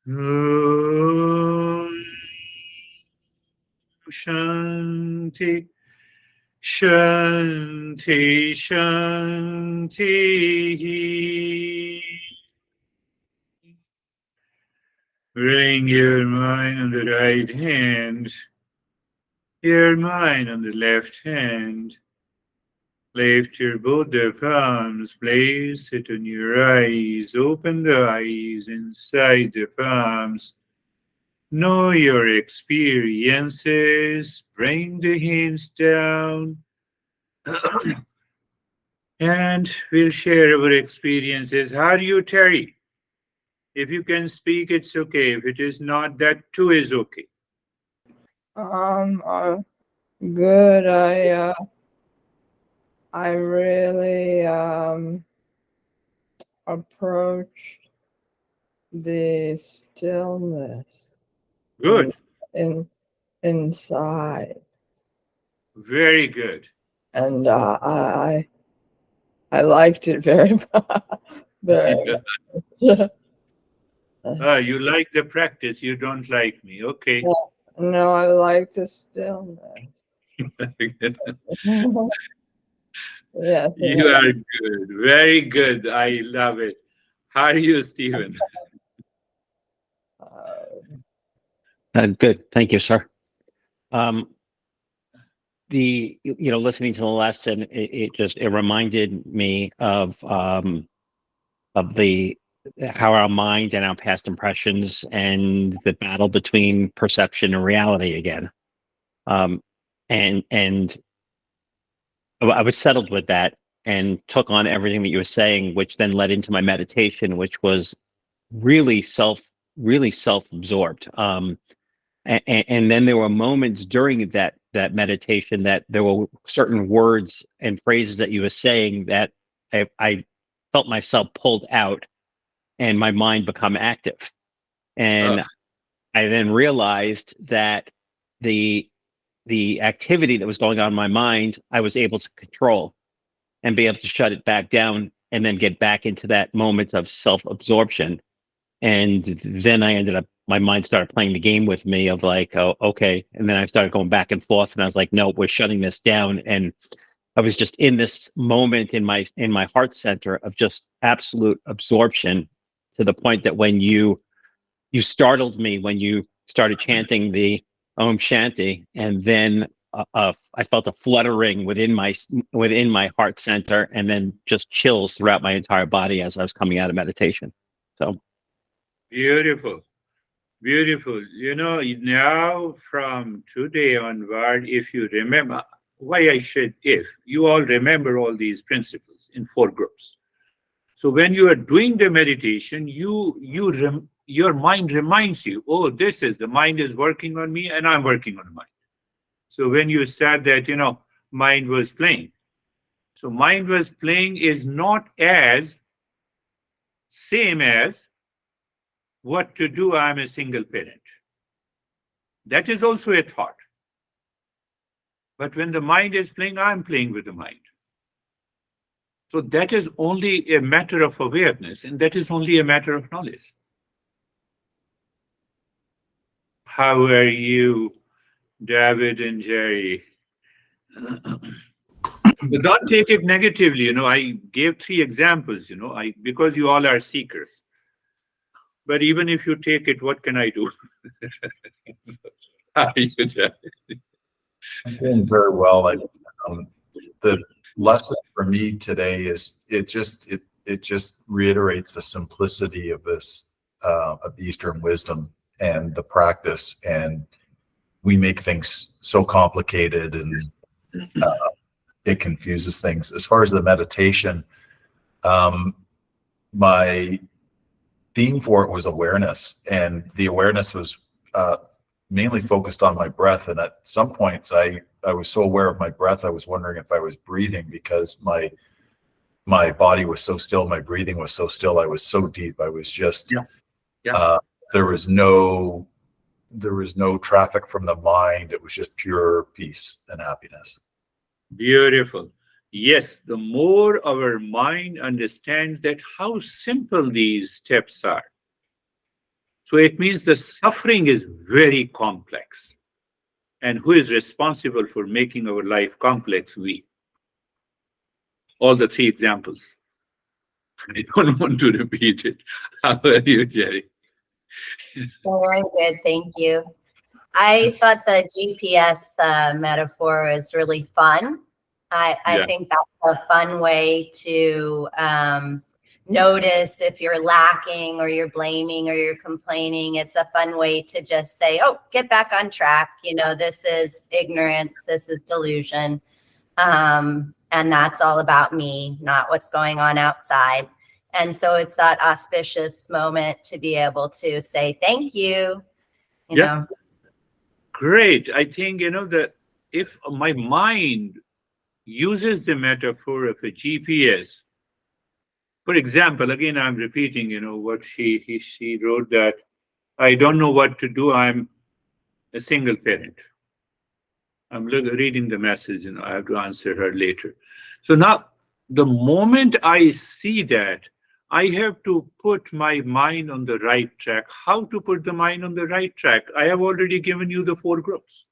Om. Shanti, Shanti, Shanti. Bring your mind on the right hand, your mind on the left hand. Lift your both the palms, place it on your eyes, open the eyes inside the palms. Know your experiences, bring the hands down, and we'll share our experiences. How do you, Terry? If you can speak, it's okay. If it is not, that too is okay. Um, uh, Good. I really approached the stillness in Good. in inside, Very good. and I liked it very very much. You like the practice, you don't like me. Okay. No, I like the stillness. Yes, You are good. Very good. I love it. How are you, Stephen? Good, thank you, sir. Um, listening to the lesson, it reminded me of the how our mind and our past impressions and the battle between perception and reality again. Um, and I was settled with that and took on everything that you were saying, which then led into my meditation, which was really self-absorbed. And then there were moments during that meditation that there were certain words and phrases that you were saying that I felt myself pulled out and my mind become active. Uh, And I then realized that the the activity that was going on in my mind, I was able to control and be able to shut it back down and then get back into that moment of self-absorption. And then I ended up, my mind started playing the game with me of like, oh, okay. And then I started going back and forth, and I was like, no, we're shutting this down. And I was just in this moment in my heart center of just absolute absorption, to the point that when you startled me when you started chanting the Om Shanti, and then I felt a fluttering within my heart center, and then just chills throughout my entire body as I was coming out of meditation. So Beautiful. Beautiful. Now from today onward, if you remember why I said if, you all remember all these principles in four groups. So when you are doing the meditation, your mind reminds you, oh, this is the mind is working on me and I'm working on the mind. So when you said that, mind was playing. So mind was playing is not as same as what to do. I'm a single parent. That is also a thought. But when the mind is playing, I'm playing with the mind. So that is only a matter of awareness, and that is only a matter of knowledge. How are you, David and Jerry? But don't take it negatively. I gave three examples, because you all are seekers. But even if you take it, what can I do? How are you, David? I'm doing very well. The lesson for me today is it just reiterates the simplicity of this of the Eastern wisdom and the practice, and we make things so complicated, and it confuses things. As far as the meditation, my theme for it was awareness, and the awareness was mainly focused on my breath. And at some points, I was so aware of my breath, I was wondering if I was breathing, because my body was so still, my breathing was so still, I was so deep. I was just there was no traffic from the mind. It was just pure peace and happiness. Beautiful. Yes, the more our mind understands that how simple these steps are. So it means the suffering is very complex. And who is responsible for making our life complex? We. All the three examples. I don't want to repeat it. How are you, Jerry? Very good, thank you. I thought the GPS metaphor was really fun. I think that's a fun way to notice if you're lacking or you're blaming or you're complaining. It's a fun way to just say, oh, get back on track. You know, this is ignorance, this is delusion. And that's all about me, not what's going on outside. And so it's that auspicious moment to be able to say, thank you, you know. Great. I think, that if my mind uses the metaphor of a GPS, for example, again, I'm repeating, what she wrote, that I don't know what to do. I'm a single parent. I'm reading the message, I have to answer her later. So now, the moment I see that, I have to put my mind on the right track. How to put the mind on the right track? I have already given you the 4 groups.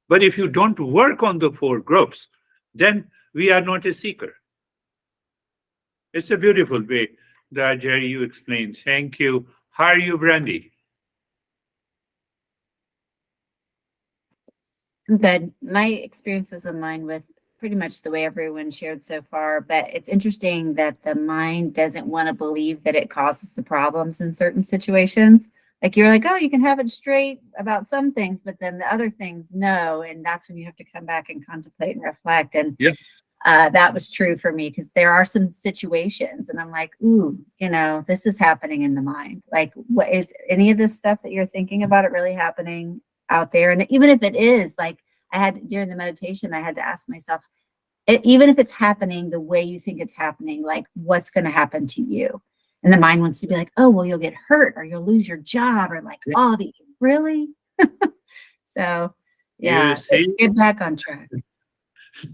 But if you don't work on the 4 groups, then we are not a seeker. It's a beautiful way that, Jerry, you explained. Thank you. How are you, Brandy? I'm good. My experience was in line with pretty much the way everyone shared so far, but it's interesting that the mind doesn't want to believe that it causes the problems in certain situations. Like you're like, oh, you can have it straight about some things, but then the other things, no. And that's when you have to come back and contemplate and reflect. And that was true for me, because there are some situations and I'm like, ooh, this is happening in the mind. Like, what is any of this stuff that you're thinking about it really happening out there? And even if it is, like, I had during the meditation, I had to ask myself, even if it's happening the way you think it's happening, like, what's going to happen to you? And the mind wants to be like, oh, well, you'll get hurt or you'll lose your job, or like, oh, really? So, yeah, get back on track.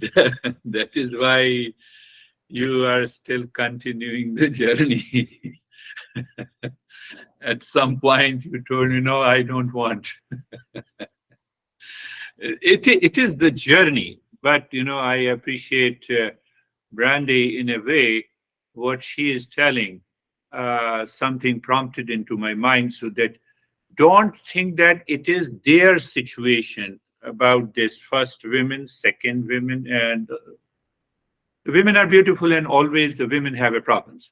That is why you are still continuing the journey. At some point, you told me, no, I don't want. It is the journey. But, I appreciate Brandy in a way, what she is telling, something prompted into my mind, so that don't think that it is their situation about this first women, second women, and the women are beautiful and always the women have a problems.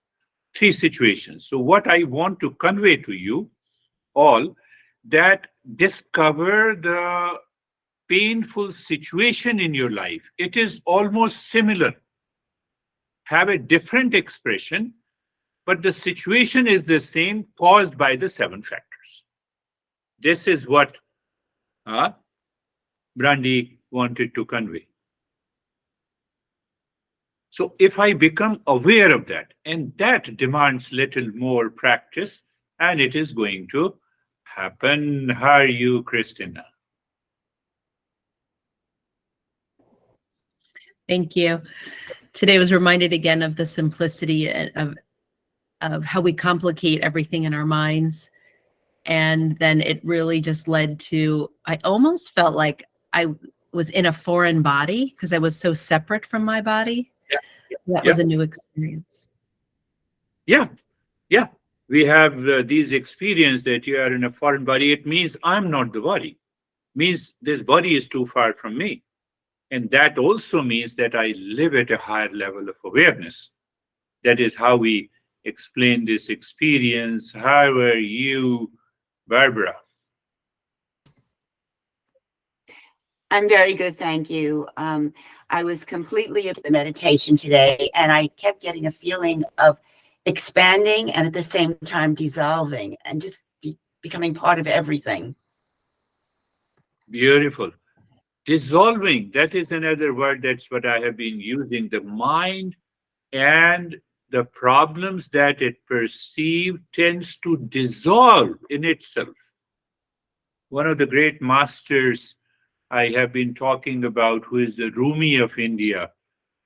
3 situations. So what I want to convey to you all, that discover the painful situation in your life. It is almost similar. Have a different expression, but the situation is the same, caused by the 7 factors. This is what Brandy wanted to convey. So if I become aware of that, and that demands little more practice, and it is going to happen. How are you, Christina? Thank you. Today was reminded again of the simplicity of how we complicate everything in our minds. And then it really just led to, I almost felt like I was in a foreign body because I was so separate from my body. That was a new experience. Yeah. We have these experience that you are in a foreign body. It means I'm not the body. It means this body is too far from me. And that also means that I live at a higher level of awareness. That is how we explain this experience. How are you, Barbara? I'm very good, thank you. I was completely in the meditation today, and I kept getting a feeling of expanding and at the same time dissolving and just becoming part of everything. Beautiful. Dissolving, that is another word. That's what I have been using. The mind and the problems that it perceives tends to dissolve in itself. One of the great masters I have been talking about, who is the Rumi of India,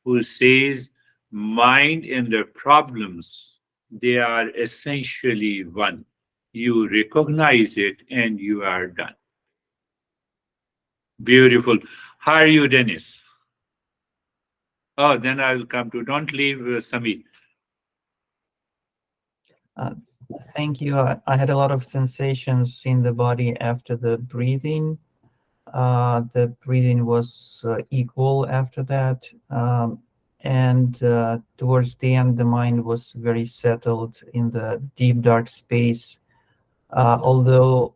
who says, mind and the problems, they are essentially one. You recognize it and you are done. Beautiful. How are you, Dennis? Oh, then I will come to. Don't leave, Samir. Uh, Thank you. I had a lot of sensations in the body after the breathing. The breathing was equal after that. And towards the end, the mind was very settled in the deep, dark space. Although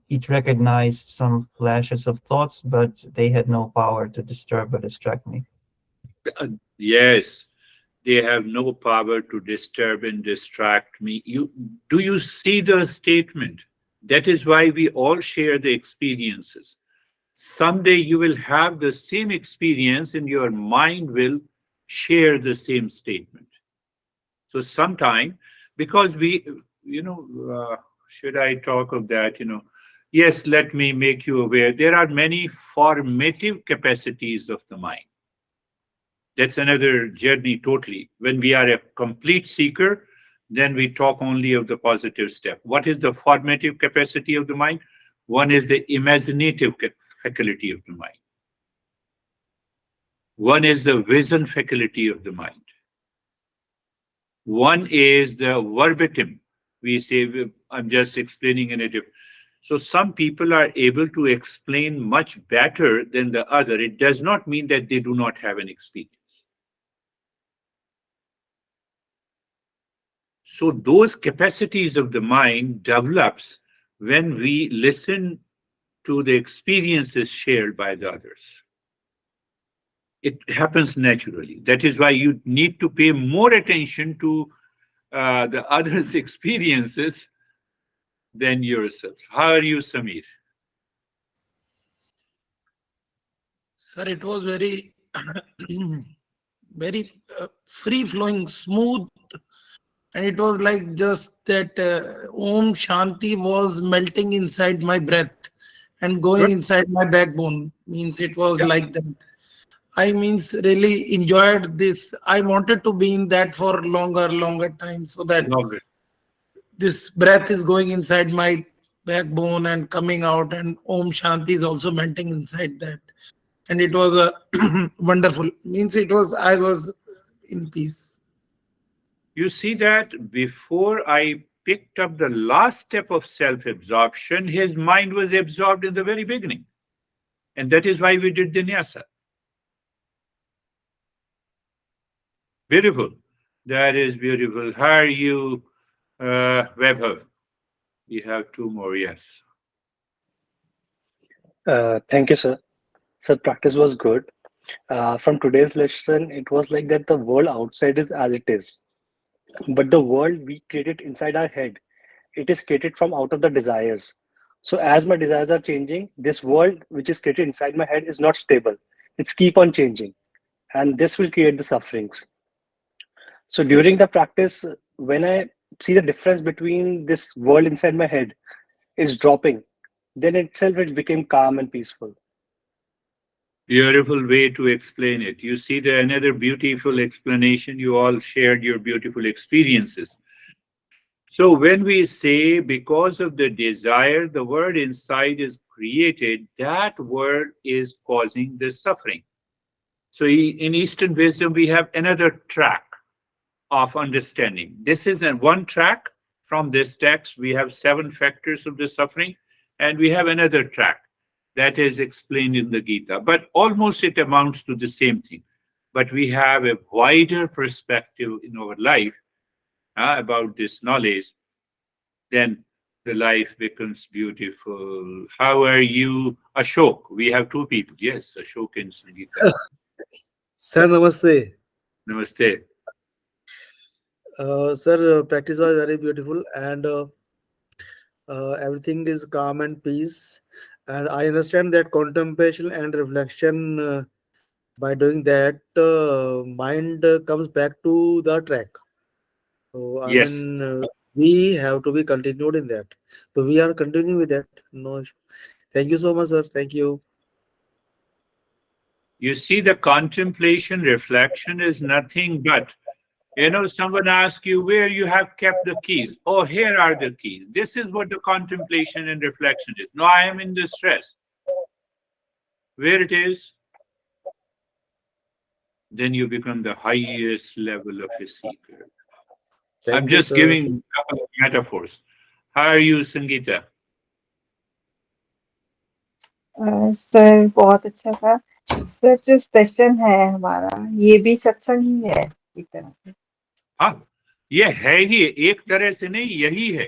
it recognized some flashes of thoughts, but they had no power to disturb or distract me. Yes, they have no power to disturb and distract me. Do you see the statement? That is why we all share the experiences. Someday you will have the same experience and your mind will share the same statement. So sometime, because we, should I talk of that? Yes, let me make you aware. There are many formative capacities of the mind. That's another journey totally. When we are a complete seeker, then we talk only of the positive step. What is the formative capacity of the mind? One is the imaginative faculty of the mind. One is the vision faculty of the mind. One is the verbatim. We say, I'm just explaining in a different. So some people are able to explain much better than the other. It does not mean that they do not have an experience. So those capacities of the mind develops when we listen to the experiences shared by the others. It happens naturally. That is why you need to pay more attention to the others' experiences than yourself. How are you, Samir? Sir, it was very, very free flowing, smooth, and it was like just that Om Shanti was melting inside my breath and going Good. inside my backbone. Means it was Yeah, like that. I means really enjoyed this. I wanted to be in that for longer time so that lovely. this breath is going inside my backbone and coming out, and Om Shanti is also melting inside that. And it was a wonderful. Means it was I was in peace. You see that before I picked up the last step of self absorption, his mind was absorbed in the very beginning. And that is why we did the nyasa. Beautiful. That is beautiful. How are you, Webber? We have two more, yes. Thank you, sir. Sir, practice was good. From today's lesson, it was like that the world outside is as it is, but the world we created inside our head, it is created from out of the desires. So as my desires are changing, this world which is created inside my head is not stable. It's keep on changing, and this will create the sufferings. So during the practice, when I see the difference between this world inside my head is dropping, then itself it became calm and peaceful. Beautiful way to explain it. You see the another beautiful explanation. You all shared your beautiful experiences. So when we say because of the desire, the word inside is created, that word is causing the suffering. So in Eastern wisdom, we have another track of understanding. This is one track from this text. We have 7 factors of the suffering, and we have another track that is explained in the Gita. But almost it amounts to the same thing. But we have a wider perspective in our life about this knowledge. Then the life becomes beautiful. How are you, Ashok? We have two people. Yes, Ashok and Sangeeta. Sir, namaste. Namaste. Sir, practice was very beautiful and everything is calm and peace. And I understand that contemplation and reflection, by doing that, mind comes back to the track. So, Yes. we have to be continued in that. So, we are continuing with that. No issue. Thank you so much, sir. Thank you. You see, the contemplation reflection is nothing but, someone asks you where you have kept the keys. Oh, here are the keys. This is what the contemplation and reflection is. No, I am in distress. Where it is, then you become the highest level of a seeker. I'm Thank you, just sir. giving a couple of metaphors. How are you, Sangeeta? Sir बहुत अच्छा था sir. जो session है हमारा ये भी सत्संग ही है एक तरह से। हाँ, ये है ही, एक तरह से नहीं, यही है.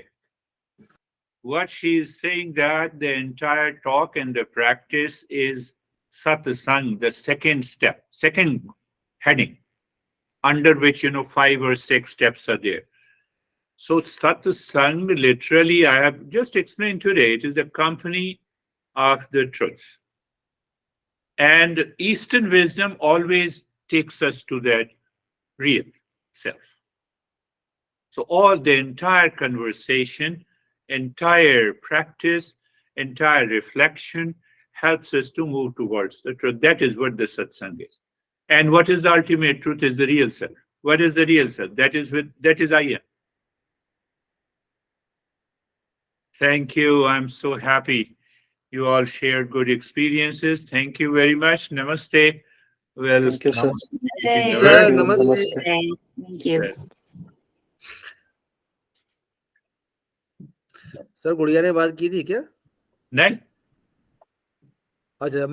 What she is saying that the entire talk and the practice is satsang, the second step, second heading, under which 5 or 6 steps are there. So satsang, literally, I have just explained today, it is the company of the truth. And Eastern wisdom always takes us to that real self. So all the entire conversation, entire practice, entire reflection helps us to move towards the truth. That is what the satsang is. And what is the ultimate truth is the real self. What is the real self? That is I am. Thank you. I'm so happy you all shared good experiences. Thank you very much. Namaste. Well, Thank you, sir. Hey, Sir, Thank you. namaste. Namaste. Thank you. yes. Sir गुड़िया ने बात की थी क्या? Next. अच्छा मैं